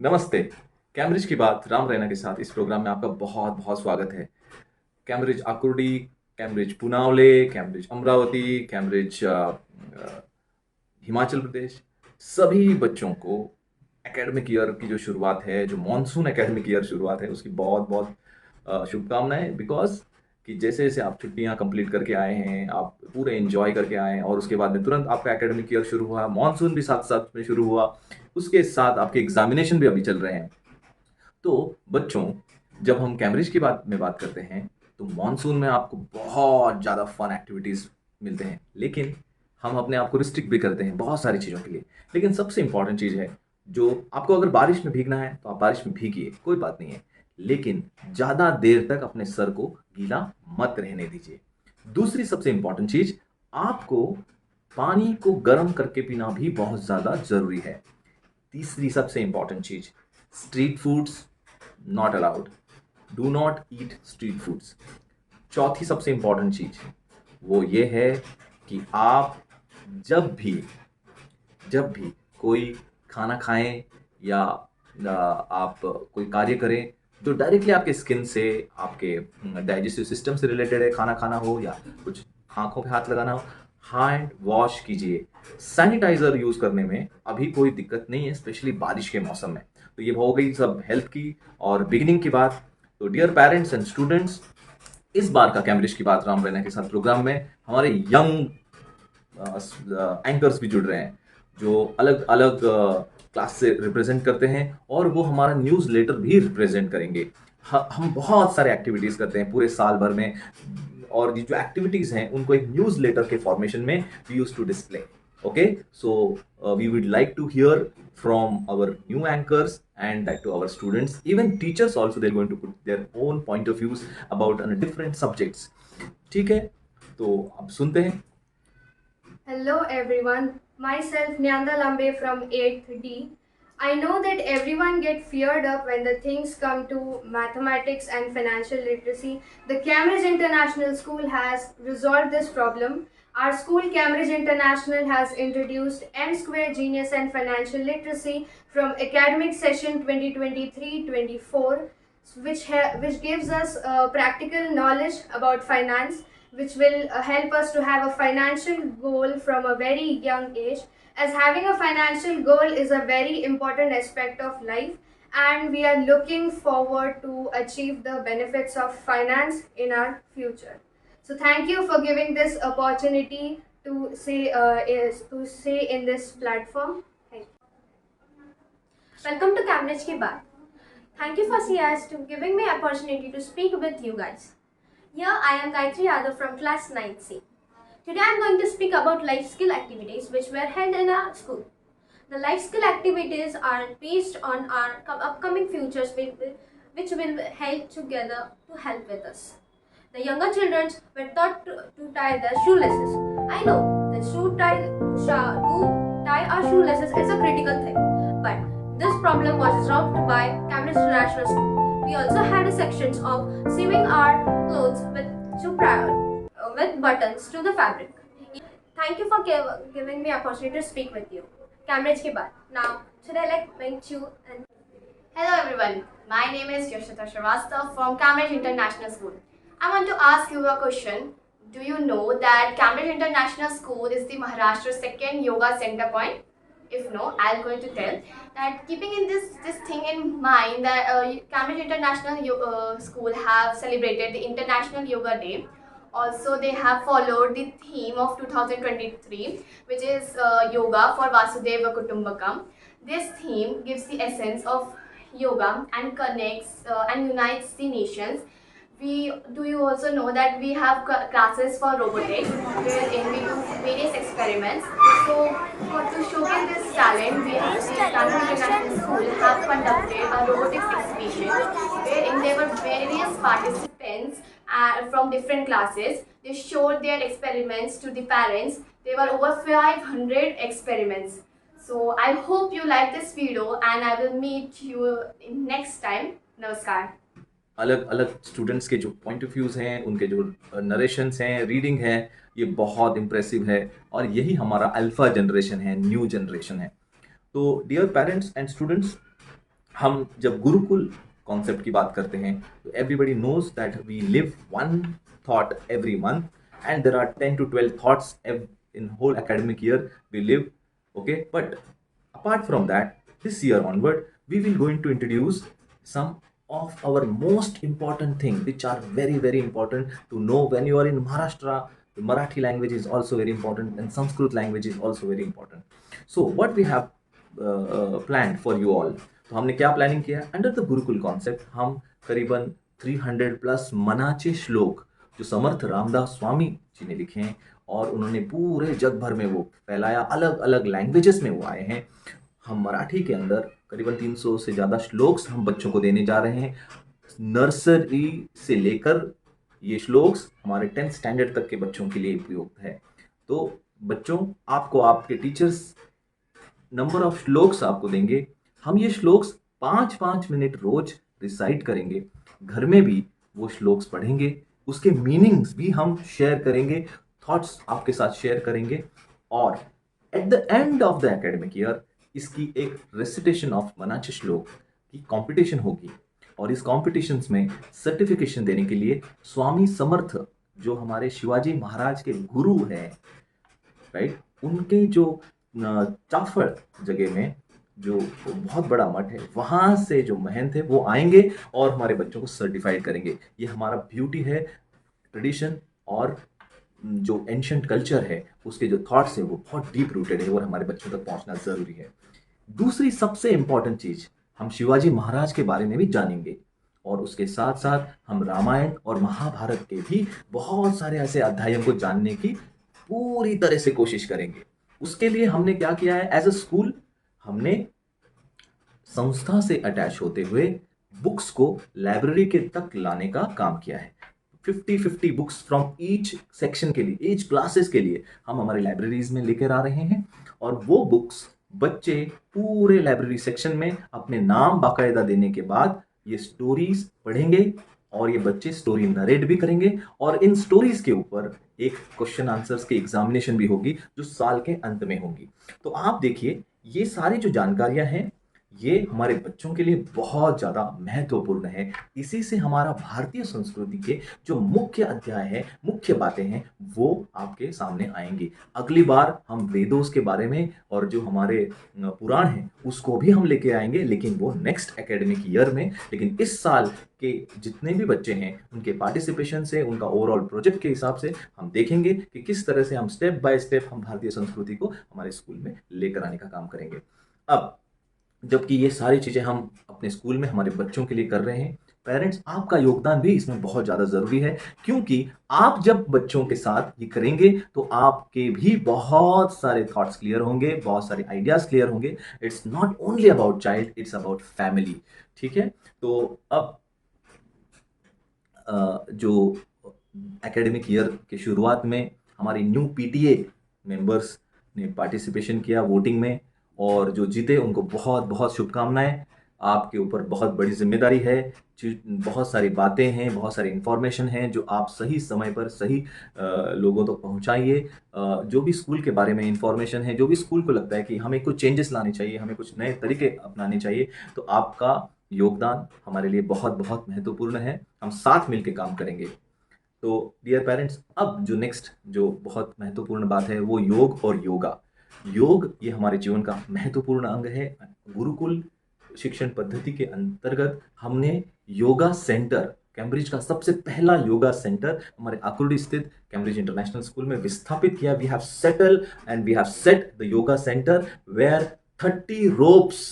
नमस्ते। कैम्ब्रिज की बात राम रैना के साथ इस प्रोग्राम में आपका बहुत-बहुत स्वागत है। Cambridge Akurdi, Cambridge Punawale, Cambridge Amravati, Cambridge Himachal Pradesh, सभी बच्चों को एकेडमिक ईयर की जो शुरुआत है, जो मॉनसून एकेडमिक ईयर शुरुआत है, उसकी बहुत-बहुत शुभकामनाएँ बिकॉज़ कि जैसे-जैसे आप छुट्टियाँ कंप्लीट करके आए हैं, आप पूरे एन्जॉय करके आए हैं और उसके बाद में तुरंत आपका एकेडमिक ईयर शुरू हुआ, मॉनसून भी साथ-साथ में शुरू हुआ, उसके साथ आपके एग्ज़ामिनेशन भी अभी चल रहे हैं। तो बच्चों, जब हम कैम्ब्रिज की बात करते हैं, तो मॉनसून में आपको बहुत ज़्यादा फन एक्टिविटीज़ मिलते हैं। लेकिन हम अपने आप को रिस्ट्रिक्ट भी करते हैं बहुत सारी चीज़ों के लिए। लेकिन सबसे इम्पोर्टेंट चीज़ है, जो आपको अगर बारिश में भीगना है, तो आप बारिश में भीगिए, कोई बात नहीं है। लेकिन ज़्यादा देर तक अपने सर को गीला मत रहने दीजिए। दूसरी सबसे इम्पोर्टेंट चीज़, आपको पानी को गर्म करके पीना भी बहुत ज़्यादा ज़रूरी है। तीसरी सबसे important cheese, street foods not allowed. Do not eat street foods. चौथी सबसे इम्पोर्टेंट चीज़, वो ये है कि आप जब भी जब भी कोई खाना खाएँ या आप कोई कार्य करें, जो डायरेक्टली आपके स्किन से, आपके डाइजेस्टिव सिस्टम से रिलेटेड है, खाना खाना हो या कुछ आँखों पे हाथ लगाना हो, हैंड वॉश कीजिए। सैनिटाइज़र यूज़ करने में अभी कोई दिक्कत नहीं है, स्पेशली बारिश के मौसम में। तो ये हो गई सब हेल्थ की और बिगिनिंग की बात। तो डियर पेरेंट्स एंड स्टूडेंट्स, इस बार का कैम्ब्रिज की बात राम रैना के साथ प्रोग्राम में हमारे यंग एंकर्स भी जुड़ रहे हैं, जो अलग-अलग क्लास से रिप्रेजेंट करते हैं और वो हमारा न्यूज़ लेटर भी रिप्रेजेंट करेंगे। ह हम बहुत सारे एक्टिविटीज़ करते हैं पूरे साल भर में और ये जो एक्टिविटीज़ हैं, उनको एक न्यूज़ लेटर के फॉर्मेशन में we used to display. Okay, so we would like to hear from our new anchors and that to our students. Even teachers also they're going to put their own point of views about different subjects. ठीक है, तो अब सुनते हैं। Hello everyone, myself Nyanda Lambe from 8th D. I know that everyone get feared up when the things come to mathematics and financial literacy. The Cambridge International School has resolved this problem. Our school Cambridge International has introduced M Square Genius and Financial Literacy from academic session 2023-24 which gives us practical knowledge about finance, which will help us to have a financial goal from a very young age, as having a financial goal is a very important aspect of life, and we are looking forward to achieve the benefits of finance in our future. So thank you for giving this opportunity to say in this platform. Thank you. Welcome to Cambridge Ki Baat. Thank you for CIS to giving me opportunity to speak with you guys. Here I am Gayatri Yadav from class 9C. Today I am going to speak about life skill activities which were held in our school. The life skill activities are based on our upcoming futures which will help together to help with us. The younger children were taught to tie their shoelaces. I know that to tie our shoelaces is a critical thing, but this problem was resolved by Cambridge International School. We also had a sections of sewing our clothes with buttons to the fabric. Thank you for giving me opportunity to speak with you. Cambridge ke baad. Now, should I meet you and Hello everyone, my name is Yoshita Shrivastava from Cambridge International School. I want to ask you a question. Do you know that Cambridge International School is the Maharashtra's second yoga center point? If no, I'm going to tell that keeping in this thing in mind that Cambridge International School have celebrated the International Yoga Day. Also, they have followed the theme of 2023, which is Yoga for Vasudeva Kutumbakam. This theme gives the essence of yoga and connects and unites the nations. Do you also know that we have classes for robotics wherein we do various experiments. So to showcase this talent, we have the Tamil International School have conducted a robotics exhibition wherein there were various participants from different classes. They showed their experiments to the parents. There were over 500 experiments. So I hope you like this video and I will meet you in next time. Namaskar. अलग-अलग students के जो point of views हैं, उनके जो narrations हैं, reading है, ये बहुत इम्प्रेसिव है और यही हमारा अल्फा जनरेशन है, न्यू जनरेशन है। तो डियर पेरेंट्स एंड स्टूडेंट्स, हम जब गुरुकुल कॉन्सेप्ट की बात करते हैं तो everybody knows that we live one thought every month and there are 10 to 12 thoughts in whole academic year we live. Okay, but apart from that, this year onward we will going to introduce some of our most important thing which are very important to know when you are in Maharashtra. The Marathi language is also very important and Sanskrit language is also very important. So what we have planned for you all. तो हमने क्या planning किया under the Gurukul concept. हम करीबन 300 plus मनाचे श्लोक जो समर्थ रामदास स्वामी जी ने लिखे हैं और उन्होंने पूरे जग भर में वो फैलाया, अलग अलग लैंग्वेजेस में वो आए हैं. हम मराठी के अंदर करीबन 300 से ज़्यादा श्लोक्स हम बच्चों को देने जा रहे हैं. नर्सरी से लेकर ये श्लोक्स हमारे 10th स्टैंडर्ड तक के बच्चों के लिए उपयुक्त है. तो बच्चों, आपको आपके टीचर्स नंबर ऑफ श्लोक्स आपको देंगे. हम ये श्लोक्स 5-5 मिनट रोज रिसाइट करेंगे. घर में भी वो श्लोक्स पढ़ेंगे, उसके मीनिंग्स भी हम शेयर करेंगे, थॉट्स आपके साथ शेयर करेंगे. और at the end of the academic year इसकी एक रेसिटेशन ऑफ मनाचे श्लोक की कंपटीशन होगी. और इस कॉम्पिटिशन्स में सर्टिफिकेशन देने के लिए स्वामी समर्थ जो हमारे शिवाजी महाराज के गुरु हैं, राइट, उनके जो चाफड़ जगह में जो बहुत बड़ा मठ है वहाँ से जो महंत है वो आएंगे और हमारे बच्चों को सर्टिफाइड करेंगे. ये हमारा ब्यूटी है, ट्रेडिशन और जो एंशंट कल्चर है उसके जो थॉट्स है वो बहुत डीप रूटेड है और हमारे बच्चों तक पहुंचना ज़रूरी है. दूसरी सबसे इम्पॉर्टेंट चीज़, हम शिवाजी महाराज के बारे में भी जानेंगे और उसके साथ साथ हम रामायण और महाभारत के भी बहुत सारे ऐसे अध्यायों को जानने की पूरी तरह से कोशिश करेंगे. उसके लिए हमने क्या किया है, एज अ स्कूल हमने संस्था से अटैच होते हुए बुक्स को लाइब्रेरी के तक लाने का काम किया है. 50-50 बुक्स फ्रॉम ईच सेक्शन के लिए, ईच क्लासेस के लिए हम हमारे लाइब्रेरीज में लेकर आ रहे हैं. और वो बुक्स बच्चे पूरे लाइब्रेरी सेक्शन में अपने नाम बाकायदा देने के बाद ये स्टोरीज पढ़ेंगे और ये बच्चे स्टोरी नरेट भी करेंगे. और इन स्टोरीज के ऊपर एक क्वेश्चन आंसर्स की एग्जामिनेशन भी होगी जो साल के अंत में होगी. तो आप देखिए, ये सारी जो जानकारियां हैं ये हमारे बच्चों के लिए बहुत ज़्यादा महत्वपूर्ण है. इसी से हमारा भारतीय संस्कृति के जो मुख्य अध्याय है, मुख्य बातें हैं, वो आपके सामने आएंगी. अगली बार हम वेदों के बारे में और जो हमारे पुराण हैं उसको भी हम लेके आएंगे, लेकिन वो नेक्स्ट एकेडमिक ईयर में. लेकिन इस साल के जितने भी बच्चे हैं उनके पार्टिसिपेशन से, उनका ओवरऑल प्रोजेक्ट के हिसाब से हम देखेंगे कि किस तरह से हम स्टेप बाय स्टेप हम भारतीय संस्कृति को हमारे स्कूल में लेकर आने का काम करेंगे. अब जबकि ये सारी चीज़ें हम अपने स्कूल में हमारे बच्चों के लिए कर रहे हैं, पेरेंट्स आपका योगदान भी इसमें बहुत ज़्यादा ज़रूरी है. क्योंकि आप जब बच्चों के साथ ये करेंगे तो आपके भी बहुत सारे थॉट्स क्लियर होंगे, बहुत सारे आइडियाज़ क्लियर होंगे. It's not only about child, it's about family. ठीक है, तो अब जो एकेडमिक ईयर के शुरुआत में हमारी न्यू पीटीए मेंबर्स ने पार्टिसिपेशन किया वोटिंग में और जो जीते उनको बहुत बहुत शुभकामनाएं. आपके ऊपर बहुत बड़ी जिम्मेदारी है. बहुत सारी बातें हैं, बहुत सारी इन्फॉर्मेशन हैं जो आप सही समय पर सही लोगों तक पहुंचाइए. जो भी स्कूल के बारे में इन्फॉर्मेशन है, जो भी स्कूल को लगता है कि हमें कुछ चेंजेस लाने चाहिए, हमें कुछ नए तरीके अपनाने चाहिए, तो आपका योगदान हमारे लिए बहुत बहुत महत्वपूर्ण है. हम साथ मिलकर काम करेंगे. तो डियर पेरेंट्स, अब जो नेक्स्ट जो बहुत महत्वपूर्ण बात है वो योग और योगा. योग ये हमारे जीवन का महत्वपूर्ण अंग है. गुरुकुल शिक्षण पद्धति के अंतर्गत हमने योगा सेंटर, कैम्ब्रिज का सबसे पहला योगा सेंटर हमारे आकुर्डी स्थित कैम्ब्रिज इंटरनेशनल स्कूल में विस्थापित किया. We have settle and we have set the yoga centre where 30 ropes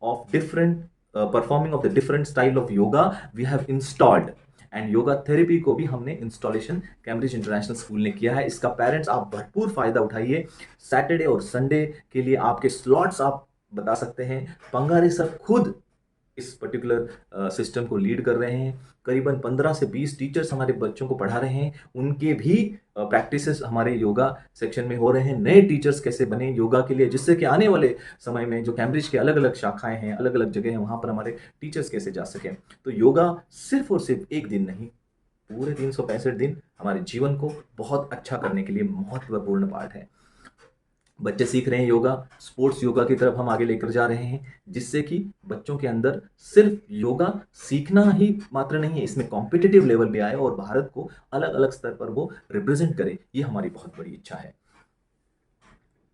of different performing of the different style of yoga we have installed. And yoga therapy को भी हमने installation Cambridge international school ने किया है. इसका parents आप भरपूर फ़ायदा उठाइए. सैटरडे और संडे के लिए आपके स्लॉट्स आप बता सकते हैं. पंगारे सर खुद इस पर्टिकुलर सिस्टम को लीड कर रहे हैं. करीबन 15 से 20 टीचर्स हमारे बच्चों को पढ़ा रहे हैं. उनके भी प्रैक्टिसेस हमारे योगा सेक्शन में हो रहे हैं. नए टीचर्स कैसे बने योगा के लिए, जिससे कि आने वाले समय में जो कैम्ब्रिज के अलग अलग शाखाएं हैं, अलग अलग जगह हैं, वहाँ पर हमारे टीचर्स कैसे जा सकें. तो योगा सिर्फ और सिर्फ एक दिन नहीं, पूरे 365 दिन हमारे जीवन को बहुत अच्छा करने के लिए महत्वपूर्ण पार्ट है. बच्चे सीख रहे हैं योगा, स्पोर्ट्स योगा की तरफ हम आगे लेकर जा रहे हैं, जिससे कि बच्चों के अंदर सिर्फ योगा सीखना ही मात्र नहीं है, इसमें कॉम्पिटिटिव लेवल पे आए और भारत को अलग अलग स्तर पर वो रिप्रेजेंट करे। ये हमारी बहुत बड़ी इच्छा है।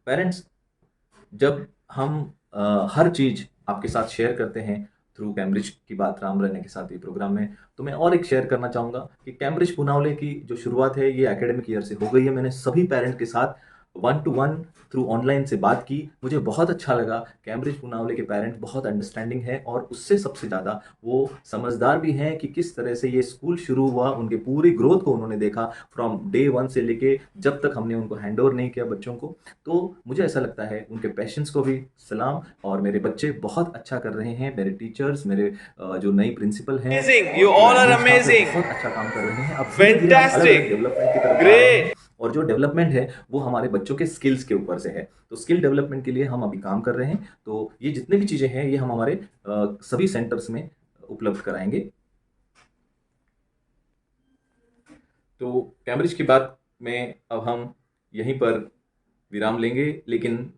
पेरेंट्स, जब हम हर चीज़ आपके साथ शेयर करते हैं थ्रू कैम्ब्रिज की बात राम रहने के साथ ये प्रोग्राम में, तो मैं और एक शेयर करना चाहूँगा कि कैम्ब्रिज पुनावले की जो शुरुआत है ये एकेडमिक ईयर से हो गई है। मैंने सभी पेरेंट के साथ 1 to 1 थ्रू ऑनलाइन से बात की। मुझे बहुत अच्छा लगा। कैम्ब्रिज पुनावले के पेरेंट्स बहुत अंडरस्टैंडिंग है और उससे सबसे ज़्यादा वो समझदार भी हैं कि किस तरह से ये स्कूल शुरू हुआ, उनके पूरी ग्रोथ को उन्होंने देखा फ्रॉम डे 1 से लेके जब तक हमने उनको हैंड ओवर नहीं किया बच्चों को। तो मुझे ऐसा लगता है उनके पेशेंस को भी सलाम, और मेरे बच्चे बहुत अच्छा कर रहे हैं। मेरे टीचर्स, मेरे जो नई प्रिंसिपल हैं, Amazing. You all are admin staff है, amazing. बहुत अच्छा काम कर रहे हैं। अब धीरे-धीरे हम अलग-अलग Fantastic. डेवलपमेंट की तरफ जा रहे हैं Great. और जो डेवलपमेंट है वो हमारे बच्चों के स्किल्स के ऊपर से है। तो स्किल डेवलपमेंट के लिए हम अभी काम कर रहे हैं। तो ये जितने भी चीज़ें हैं ये हम हमारे सभी सेंटर्स में उपलब्ध कराएंगे। तो कैम्ब्रिज की बात में अब हम यहीं पर विराम लेंगे, लेकिन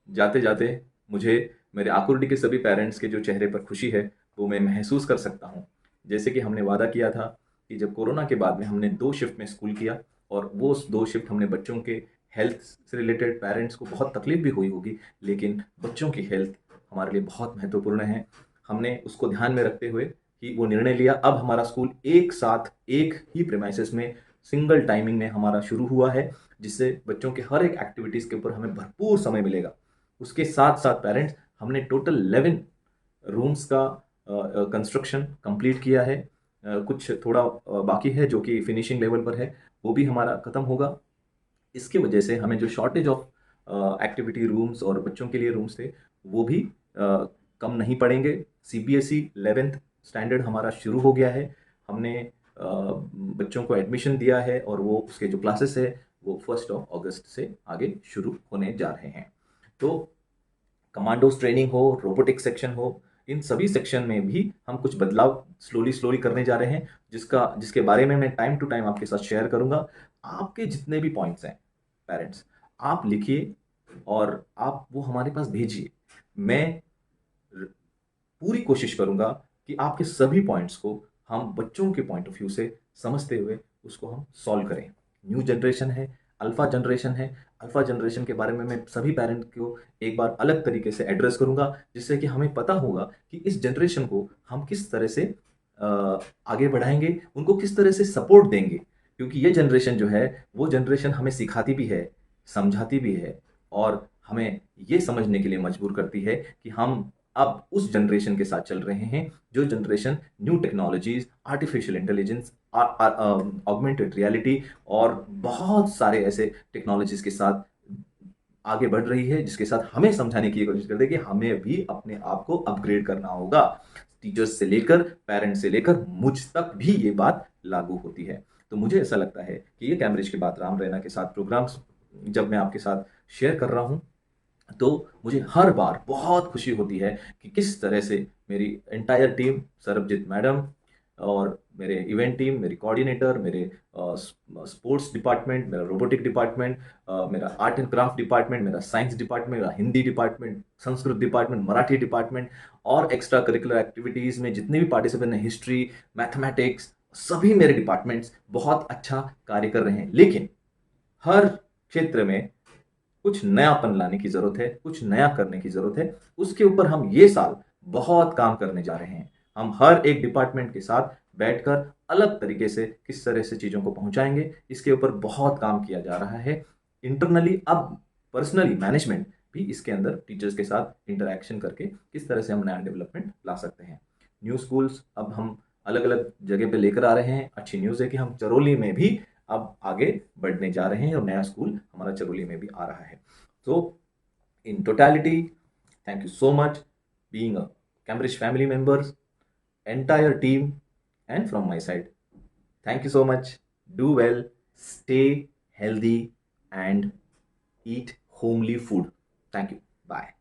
जाते जाते मुझे मेरे आकुर्डी के सभी पेरेंट्स के जो चेहरे पर खुशी है वो मैं महसूस कर सकता हूँ। जैसे कि हमने वादा किया था कि जब कोरोना के बाद में हमने 2 शिफ्ट में स्कूल किया और वो 2 शिफ्ट हमने बच्चों के हेल्थ से रिलेटेड, पेरेंट्स को बहुत तकलीफ भी हुई होगी, लेकिन बच्चों की हेल्थ हमारे लिए बहुत महत्वपूर्ण है। हमने उसको ध्यान में रखते हुए ही वो निर्णय लिया। अब हमारा स्कूल एक साथ एक ही प्रीमाइसेस में सिंगल टाइमिंग में हमारा शुरू हुआ है, जिससे बच्चों के हर एक एक्टिविटीज़ के ऊपर हमें भरपूर समय मिलेगा। उसके साथ साथ पेरेंट्स, हमने टोटल 11 रूम्स का कंस्ट्रक्शन कंप्लीट किया है। कुछ थोड़ा बाकी है जो कि फिनिशिंग लेवल पर है, वो भी हमारा ख़त्म होगा। इसकी वजह से हमें जो शॉर्टेज ऑफ एक्टिविटी रूम्स और बच्चों के लिए रूम्स थे वो भी कम नहीं पड़ेंगे। CBSE 11th स्टैंडर्ड हमारा शुरू हो गया है। हमने बच्चों को एडमिशन दिया है और वो उसके जो क्लासेस है वो 1 अगस्त से आगे शुरू होने जा रहे हैं। तो कमांडोज ट्रेनिंग हो, रोबोटिक्स सेक्शन हो, इन सभी सेक्शन में भी हम कुछ बदलाव स्लोली करने जा रहे हैं, जिसके बारे में मैं टाइम टू टाइम आपके साथ शेयर करूंगा। आपके जितने भी पॉइंट्स हैं पेरेंट्स, आप लिखिए और आप वो हमारे पास भेजिए। मैं पूरी कोशिश करूंगा कि आपके सभी पॉइंट्स को हम बच्चों के पॉइंट ऑफ व्यू से समझते हुए उसको हम सॉल्व करें। न्यू जनरेशन है, अल्फा जनरेशन है। अल्फा जनरेशन के बारे में मैं सभी पेरेंट को एक बार अलग तरीके से एड्रेस करूंगा, जिससे कि हमें पता होगा कि इस जनरेशन को हम किस तरह से आगे बढ़ाएंगे, उनको किस तरह से सपोर्ट देंगे। क्योंकि ये जनरेशन जो है वो जनरेशन हमें सिखाती भी है, समझाती भी है और हमें ये समझने के लिए मजबूर करती है कि हम अब उस जनरेशन के साथ चल रहे हैं जो generation new technologies, artificial intelligence, augmented reality और बहुत सारे ऐसे टेक्नोलॉजीज के साथ आगे बढ़ रही है, जिसके साथ हमें समझाने की कोशिश करते हैं कि हमें भी अपने आप को अपग्रेड करना होगा। टीचर्स से लेकर, पेरेंट्स से लेकर मुझ तक भी ये बात लागू होती है। तो मुझे ऐसा लगता है कि ये कैम्ब्रिज की बात राम रैना के साथ प्रोग्राम्स जब मैं आपके साथ शेयर कर रहा हूँ तो मुझे हर बार बहुत खुशी होती है कि किस तरह से मेरी एंटायर टीम, सरबजीत मैडम और मेरे इवेंट टीम, मेरी कोऑर्डिनेटर, मेरे स्पोर्ट्स डिपार्टमेंट, मेरा रोबोटिक डिपार्टमेंट, मेरा आर्ट एंड क्राफ्ट डिपार्टमेंट, मेरा साइंस डिपार्टमेंट, मेरा Hindi department, Sanskrit department, Marathi department और एक्स्ट्रा करिकुलर एक्टिविटीज़ में जितने भी पार्टिसिपेंट हैं, हिस्ट्री, मैथमेटिक्स, सभी मेरे डिपार्टमेंट्स बहुत अच्छा कार्य कर रहे हैं। लेकिन हर क्षेत्र में कुछ नयापन लाने की ज़रूरत है, कुछ नया करने की ज़रूरत है। उसके ऊपर हम ये साल बहुत काम करने जा रहे हैं। हम हर एक डिपार्टमेंट के साथ बैठकर अलग तरीके से किस तरह से चीज़ों को पहुंचाएंगे, इसके ऊपर बहुत काम किया जा रहा है इंटरनली। अब पर्सनली मैनेजमेंट भी इसके अंदर टीचर्स के साथ इंटरैक्शन करके किस तरह से हम नया डेवलपमेंट ला सकते हैं। न्यू स्कूल्स अब हम अलग अलग जगह पे लेकर आ रहे हैं। अच्छी न्यूज़ है कि हम चरोली में भी अब आगे बढ़ने जा रहे हैं और नया स्कूल हमारा चरोली में भी आ रहा है। तो in totality, thank you so much being a Cambridge family members, entire team, and from my side, thank you so much. Do well, stay healthy and eat homely food. Thank you. Bye.